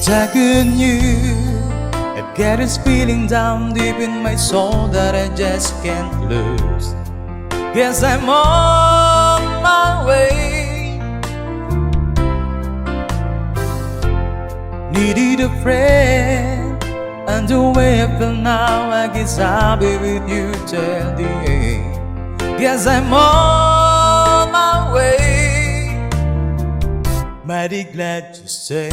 Stuck in you, I've got this feeling down deep in my soul that I just can't lose. Guess I'm on my way. Needed a friend, and the way I feel now, I guess I'll be with you till the end. Guess I'm on my way, mighty glad to say.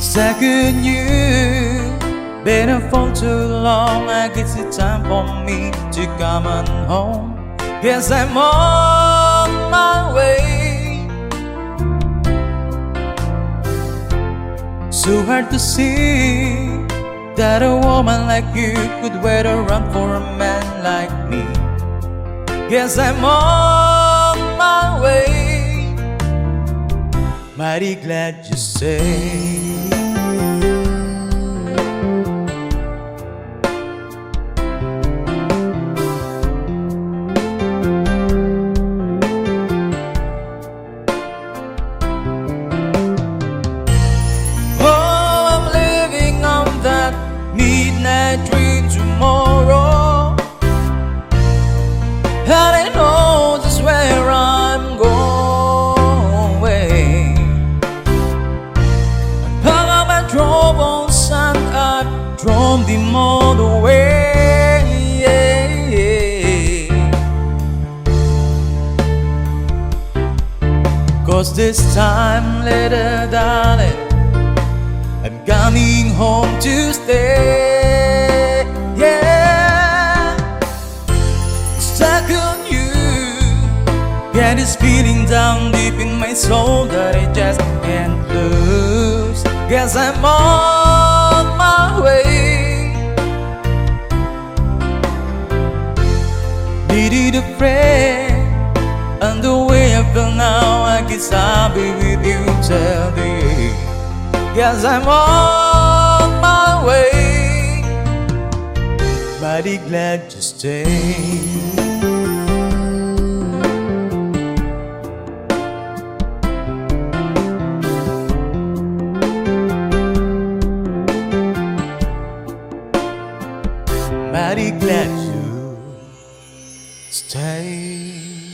Stuck in you, been a phone too long. I guess it's time for me to come on home. Guess I'm on my way. So hard to see that a woman like you could wait around for a man like me. Guess I'm on my way, mighty glad you say. Midnight dream tomorrow, and I know just where I'm going. How I drove on sun, I've drawn them all the way. Cause this time later, darling, I'm coming home to stay, yeah. Stuck on you, got this feeling down deep in my soul that I just can't lose. Guess I'm on my way. Needed a friend, and the way I feel now, I guess I'll be with you till the end. Guess I'm on my way, mighty glad to stay. Mighty glad to stay.